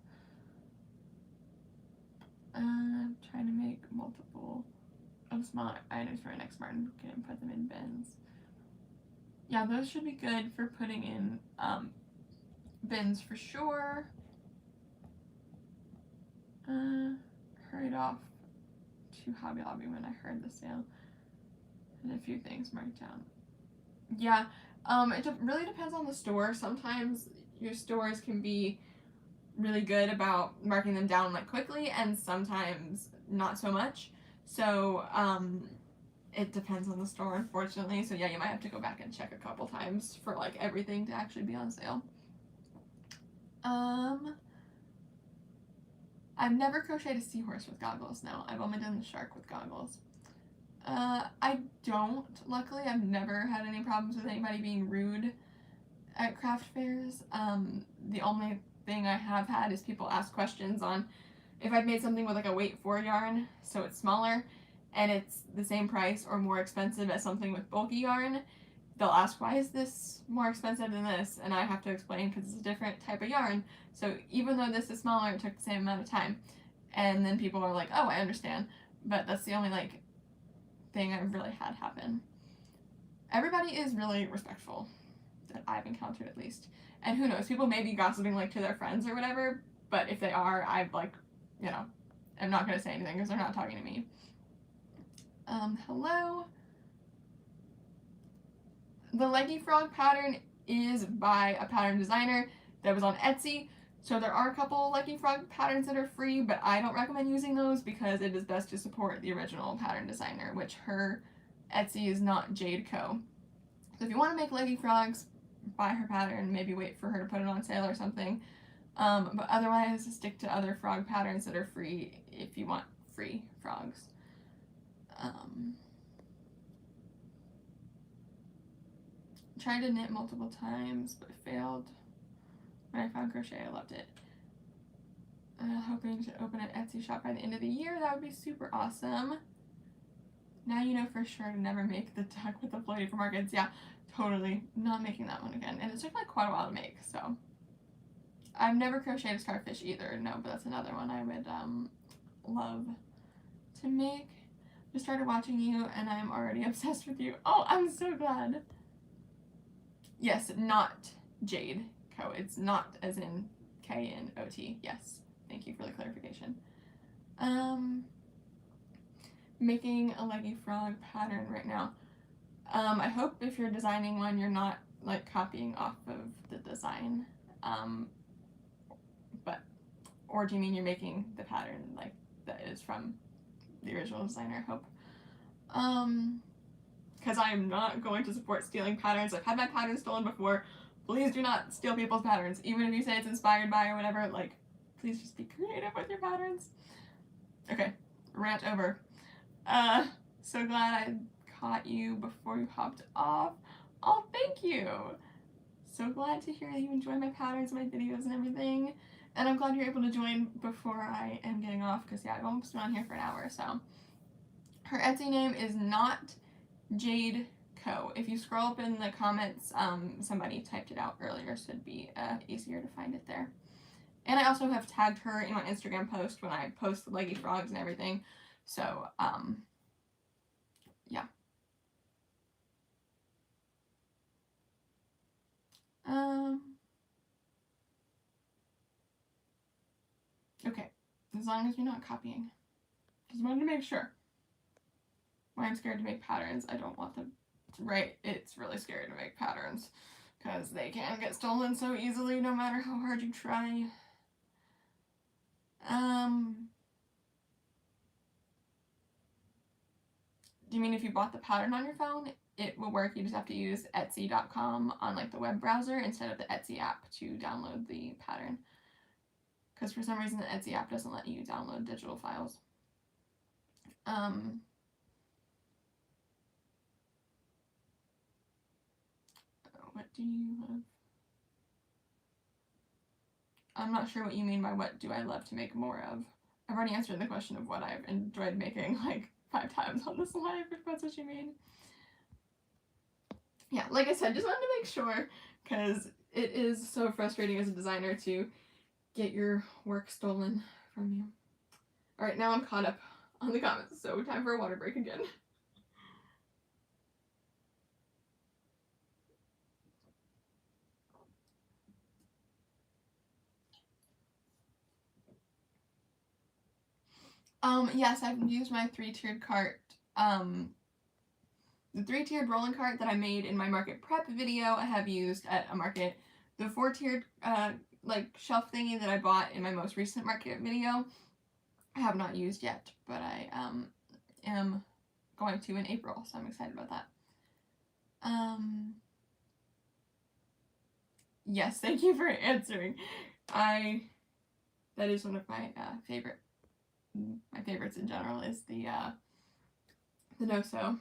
Trying to make multiple of small items for my next Martin kit and put them in bins. Yeah, those should be good for putting in bins for sure. Hurried off to Hobby Lobby when I heard the sale. And a few things marked down. Yeah, it really depends on the store. Sometimes your stores can be really good about marking them down like quickly, and sometimes not so much. So it depends on the store, unfortunately. So yeah, you might have to go back and check a couple times for like everything to actually be on sale. I've never crocheted a seahorse with goggles. No, I've only done the shark with goggles. I don't. Luckily, I've never had any problems with anybody being rude at craft fairs. The only thing I have had is people ask questions on if I've made something with like a weight 4 yarn, so it's smaller, and it's the same price or more expensive as something with bulky yarn. They'll ask, why is this more expensive than this? And I have to explain because it's a different type of yarn. So even though this is smaller, it took the same amount of time. And then people are like, oh, I understand. But that's the only like thing I've really had happen. Everybody is really respectful that I've encountered, at least. And who knows, people may be gossiping like to their friends or whatever, but if they are, I've like, you know, I'm not gonna say anything because they're not talking to me. Hello. The Leggy Frog pattern is by a pattern designer that was on Etsy. So there are a couple Leggy Frog patterns that are free, but I don't recommend using those because it is best to support the original pattern designer, which her Etsy is not Jade Co. So if you want to make Leggy Frogs, buy her pattern, maybe wait for her to put it on sale or something. But otherwise, stick to other frog patterns that are free if you want free frogs. Tried to knit multiple times, but failed. When I found crochet, I loved it. Hoping to open an Etsy shop by the end of the year. That would be super awesome. Now you know for sure to never make the duck with the floaty for markets. Yeah, totally. Not making that one again. And it took like quite a while to make, so. I've never crocheted a starfish either. No, but that's another one I would love to make. Just started watching you and I'm already obsessed with you. Oh, I'm so glad. Yes, not Jade Co. It's not as in K-N-O-T. Yes. Thank you for the clarification. Making a Leggy Frog pattern right now. I hope if you're designing one, you're not like copying off of the design. Or do you mean you're making the pattern like that is from the original designer? I hope. Because I am not going to support stealing patterns. I've had my patterns stolen before. Please do not steal people's patterns. Even if you say it's inspired by or whatever, like, please just be creative with your patterns. Okay, rant over. So glad I caught you before you hopped off. Oh, thank you. So glad to hear that you enjoy my patterns, my videos, and everything. And I'm glad you're able to join before I am getting off, because yeah, I've almost been on here for an hour, so. Her Etsy name is not Jade Co. If you scroll up in the comments, somebody typed it out earlier, so it'd be easier to find it there. And I also have tagged her in my Instagram post when I post the Leggy Frogs and everything. So, yeah. Okay, as long as you're not copying. Just wanted to make sure. Why I'm scared to make patterns, I don't want them to write. It's really scary to make patterns because they can get stolen so easily no matter how hard you try. Do you mean if you bought the pattern on your phone, it will work? You just have to use Etsy.com on like the web browser instead of the Etsy app to download the pattern. because for some reason the Etsy app doesn't let you download digital files. What do you have? I'm not sure what you mean by what do I love to make more of. I've already answered the question of what I've enjoyed making like 5 times on this live, if that's what you mean. Yeah, like I said, just wanted to make sure, because it is so frustrating as a designer to get your work stolen from you. Alright, now I'm caught up on the comments, so time for a water break again. Yes, I've used my 3-tiered cart. The 3-tiered rolling cart that I made in my market prep video, I have used at a market. The 4-tiered, like, shelf thingy that I bought in my most recent market video, I have not used yet, but I, am going to in April, so I'm excited about that. Yes, thank you for answering. That is one of my, my favorites in general is the no-sew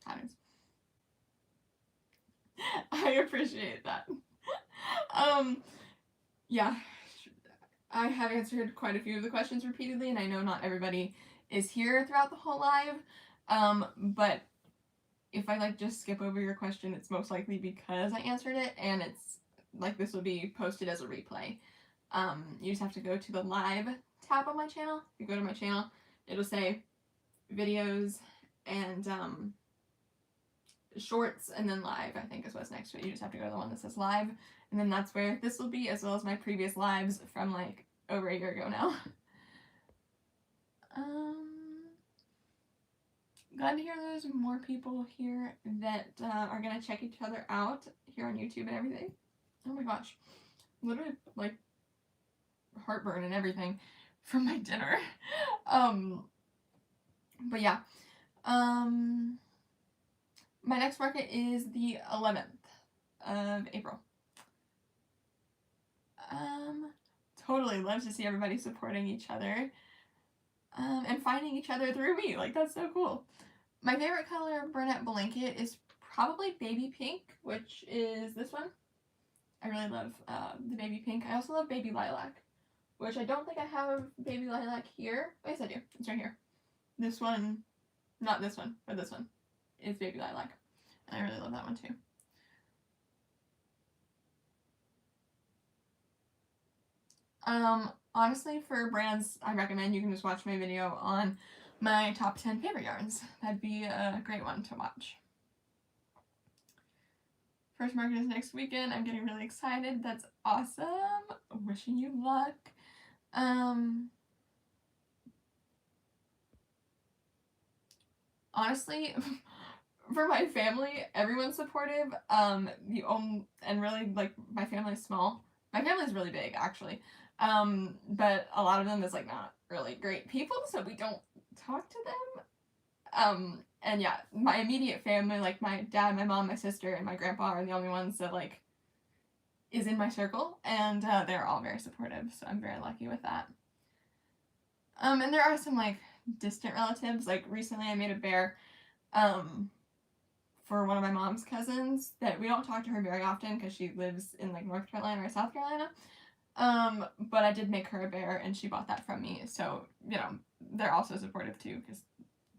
patterns. I appreciate that. Yeah, I have answered quite a few of the questions repeatedly, and I know not everybody is here throughout the whole live, but if I like just skip over your question, it's most likely because I answered it, and it's like this will be posted as a replay. You just have to go to the live tab on my channel. If you go to my channel, it'll say videos and shorts, and then live, I think is what's next to it. You just have to go to the one that says live, and then that's where this will be, as well as my previous lives from like over a year ago now. Glad to hear there's more people here that are gonna check each other out here on YouTube and everything. Oh my gosh, literally like heartburn and everything from my dinner. But yeah, my next market is the 11th of April. Totally love to see everybody supporting each other, and finding each other through me. Like, that's so cool. My favorite color burnout blanket is probably baby pink, which is this one. I really love the baby pink. I also love baby lilac, which I don't think I have baby lilac here. Oh, yes, I do. It's right here. This one, not this one, but this one is baby lilac. And I really love that one too. Honestly, for brands, I recommend you can just watch my video on my top 10 favorite yarns. That'd be a great one to watch. First market is next weekend. I'm getting really excited. That's awesome. Wishing you luck. Honestly, for my family, everyone's supportive. And really, like, my family's small. My family's really big, actually. But a lot of them is, like, not really great people, so we don't talk to them. And yeah, my immediate family, like my dad, my mom, my sister, and my grandpa are the only ones that, like, is in my circle, and they're all very supportive, so I'm very lucky with that. And there are some, like, distant relatives. Like, recently I made a bear, for one of my mom's cousins that we don't talk to her very often because she lives in, like, North Carolina or South Carolina. But I did make her a bear, and she bought that from me, so, you know, they're also supportive too, because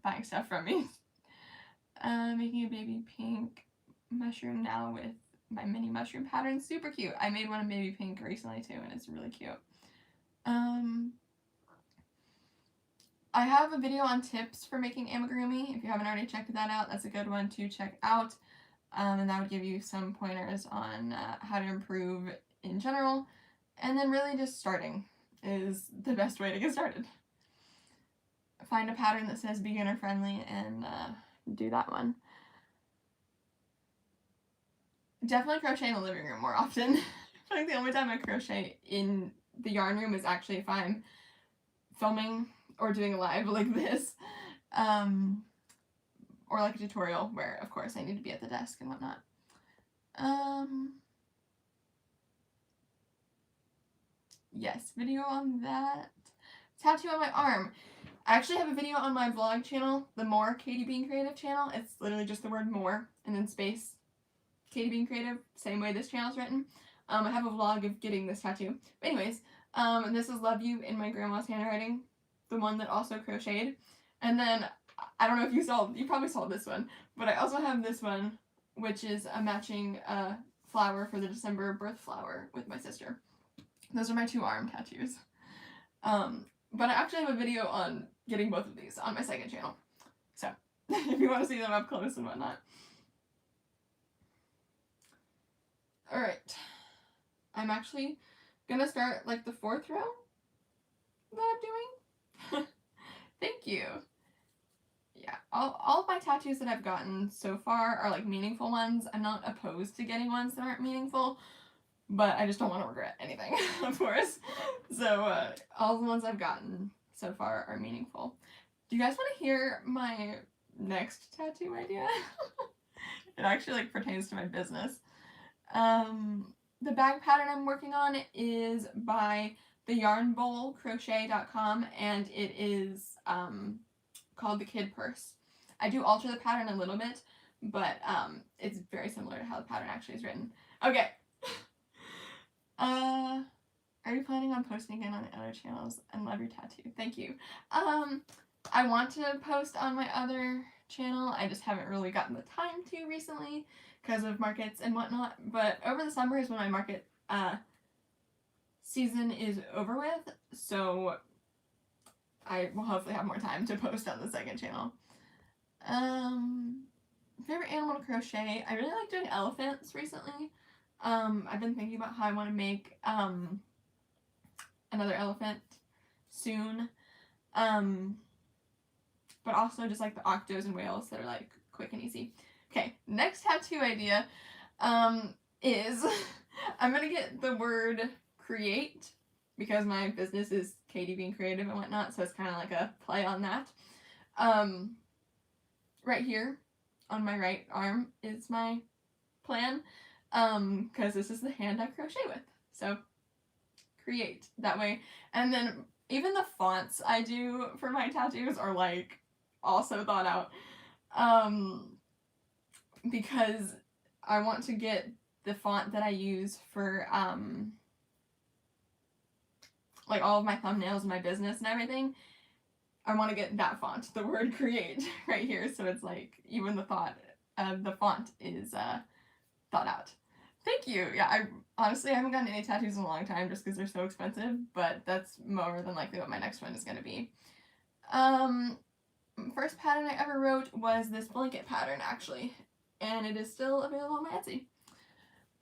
buying stuff from me. Making a baby pink mushroom now with my mini mushroom pattern. Super cute. I made one in baby pink recently too, and it's really cute. I have a video on tips for making amigurumi. If you haven't already checked that out, that's a good one to check out. And that would give you some pointers on how to improve in general. And then really just starting is the best way to get started. Find a pattern that says beginner friendly and do that one. Definitely crochet in the living room more often. I think the only time I crochet in the yarn room is actually if I'm filming or doing a live like this, or like a tutorial where, of course, I need to be at the desk and whatnot. Yes, video on that. Tattoo on my arm. I actually have a video on my vlog channel, the More Katie Bean Creative channel. It's literally just the word more and then space Katie Bean Creative, same way this channel's written. I have a vlog of getting this tattoo. But anyways, this is Love You in my grandma's handwriting, the one that also crocheted. And then, I don't know if you probably saw this one, but I also have this one, which is a matching flower for the December birth flower with my sister. Those are my 2 arm tattoos. But I actually have a video on getting both of these on my second channel. So, if you want to see them up close and whatnot. Alright. I'm actually gonna start like the 4th row that I'm doing. Thank you. Yeah, all of my tattoos that I've gotten so far are like meaningful ones. I'm not opposed to getting ones that aren't meaningful, but I just don't want to regret anything, of course. So all the ones I've gotten so far are meaningful. Do you guys want to hear my next tattoo idea? It actually like pertains to my business. The bag pattern I'm working on is by theyarnbowlcrochet.com, and it is called the Kid Purse. I do alter the pattern a little bit, but it's very similar to how the pattern actually is written. Okay. Are you planning on posting again on the other channels? And love your tattoo. Thank you. I want to post on my other channel. I just haven't really gotten the time to recently because of markets and whatnot. But over the summer is when my market season is over with, so I will hopefully have more time to post on the second channel. Favorite animal to crochet? I really like doing elephants recently. I've been thinking about how I want to make another elephant soon. But also just like the octos and whales that are like quick and easy. Okay, next tattoo idea is I'm gonna get the word create because my business is Katie Bean Creative and whatnot, so it's kind of like a play on that. Right here on my right arm is my plan, because this is the hand I crochet with. So create that way. And then even the fonts I do for my tattoos are like also thought out, because I want to get the font that I use for like all of my thumbnails and my business and everything. I want to get that font, the word create, right here, so it's like even the thought of the font is thought out. Thank you. Yeah, I honestly haven't gotten any tattoos in a long time just because they're so expensive, but that's more than likely what my next one is going to be. First pattern I ever wrote was this blanket pattern, actually, and it is still available on my Etsy.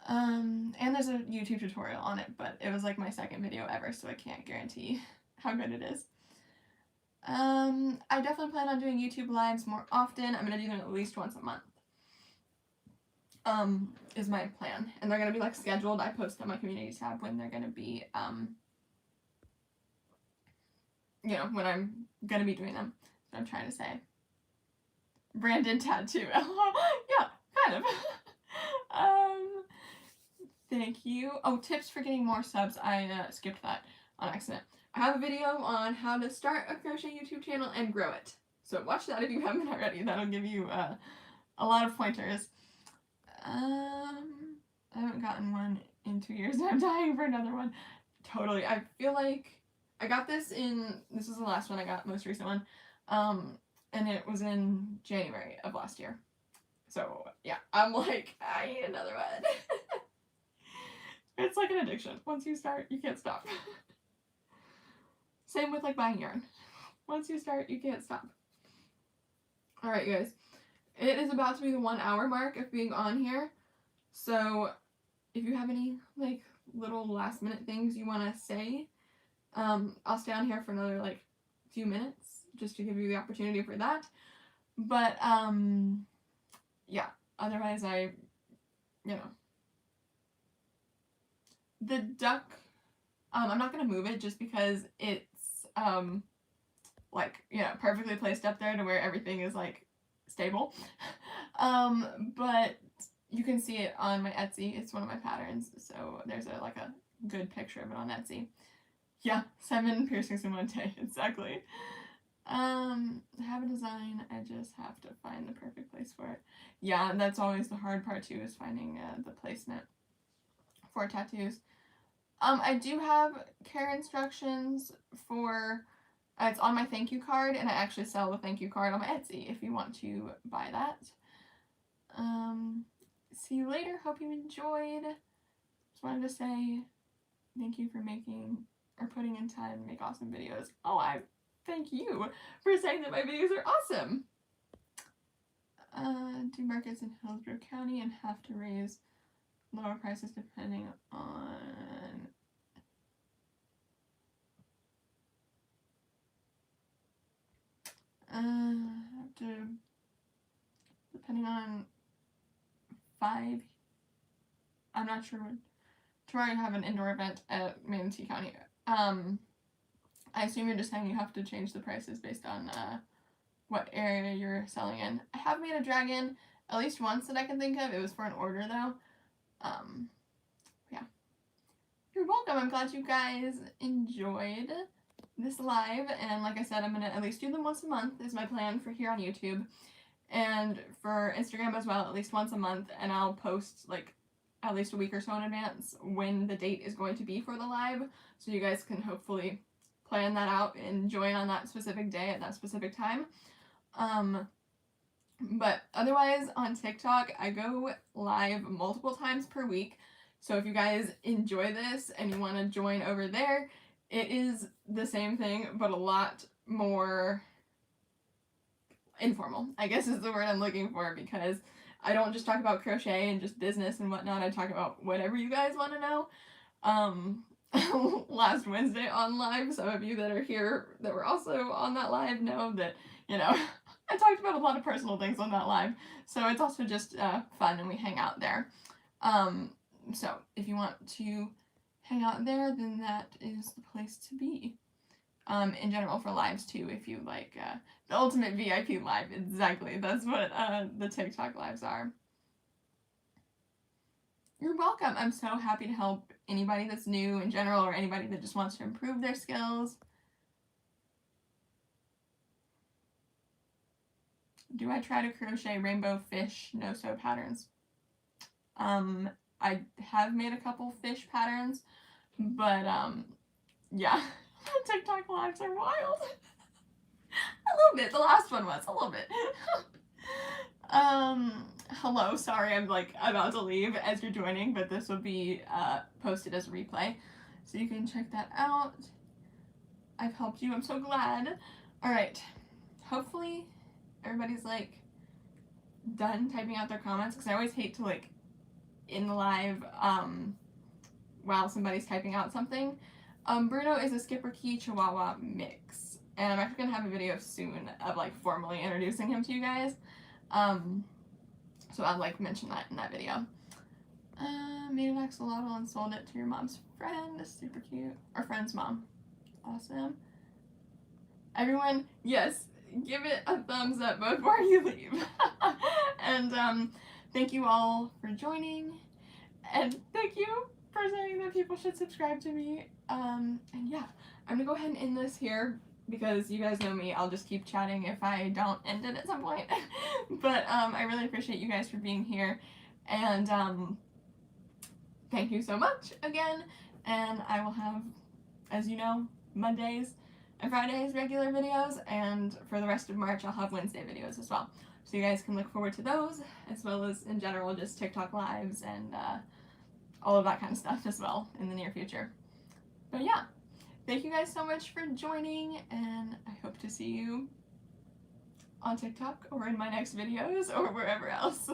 And there's a YouTube tutorial on it, but it was like my second video ever, so I can't guarantee how good it is. I definitely plan on doing YouTube lives more often. I'm going to do them at least once a month. Is my plan. And they're going to be like scheduled. I post on my community tab when they're going to be, you know, when I'm going to be doing them. That's what I'm trying to say. Brandon tattoo. Yeah, kind of. Thank you. Oh, tips for getting more subs. I skipped that on accident. I have a video on how to start a crochet YouTube channel and grow it. So watch that if you haven't already. That'll give you a lot of pointers. I haven't gotten one in 2 years and I'm dying for another one. Totally. I feel like I got this this is the last one I got, most recent one. And it was in January of last year. So yeah, I'm like, I need another one. It's like an addiction. Once you start, you can't stop. Same with like buying yarn. Once you start, you can't stop. Alright, you guys. It is about to be the 1 hour mark of being on here. So if you have any like little last minute things you want to say, I'll stay on here for another like few minutes just to give you the opportunity for that. But yeah, otherwise you know. The duck, I'm not going to move it just because it's like, you know, perfectly placed up there to where everything is like stable. But you can see it on my Etsy. It's one of my patterns, so there's like a good picture of it on Etsy. Yeah, 7 piercings in one day, exactly. I have a design, I just have to find the perfect place for it. Yeah, that's always the hard part too, is finding the placement for tattoos. I do have care instructions for, it's on my thank you card, and I actually sell the thank you card on my Etsy if you want to buy that. See you later, hope you enjoyed. Just wanted to say thank you for making, or putting in time to make awesome videos. Oh, I thank you for saying that my videos are awesome. Do markets in Hillsborough County and have to raise lower prices depending on depending on 5. I'm not sure what. Tomorrow you have an indoor event at Manatee County. I assume you're just saying you have to change the prices based on what area you're selling in. I have made a dragon at least once that I can think of. It was for an order though. Yeah. You're welcome. I'm glad you guys enjoyed this live, and like I said, I'm gonna at least do them once a month is my plan for here on YouTube, and for Instagram as well, at least once a month, and I'll post like at least a week or so in advance when the date is going to be for the live, so you guys can hopefully plan that out and join on that specific day at that specific time. But otherwise on TikTok, I go live multiple times per week. So if you guys enjoy this and you want to join over there, it is the same thing, but a lot more informal, I guess is the word I'm looking for, because I don't just talk about crochet and just business and whatnot. I talk about whatever you guys want to know. Last Wednesday on live, some of you that are here that were also on that live know that, you know, I talked about a lot of personal things on that live, so it's also just fun and we hang out there. So if you want to hang out there, then that is the place to be. In general for lives too, if you like the ultimate VIP live, exactly, that's what the TikTok lives are. You're welcome. I'm so happy to help anybody that's new in general, or anybody that just wants to improve their skills. Do I try to crochet rainbow fish no-sew patterns? I have made a couple fish patterns, but yeah, TikTok lives are wild. A little bit. The last one was a little bit. Hello, sorry, I'm like about to leave as you're joining, but this will be posted as a replay, so you can check that out. I've helped you. I'm so glad. All right. Hopefully everybody's like done typing out their comments, because I always hate to like in the live while somebody's typing out something. Bruno is a Skipper Key Chihuahua mix, and I'm actually gonna have a video soon of like formally introducing him to you guys. So I'll like mention that in that video. Made an axolotl and sold it to your mom's friend. Super cute. Our friend's mom. Awesome. Everyone, yes, give it a thumbs up before you leave. And thank you all for joining, and thank you for saying that people should subscribe to me. And yeah, I'm gonna go ahead and end this here, because you guys know me, I'll just keep chatting if I don't end it at some point. But I really appreciate you guys for being here, and thank you so much again. And I will have, as you know, Mondays and Fridays regular videos, and for the rest of March I'll have Wednesday videos as well. So you guys can look forward to those, as well as in general just TikTok lives and all of that kind of stuff as well in the near future. But yeah, thank you guys so much for joining, and I hope to see you on TikTok or in my next videos or wherever else.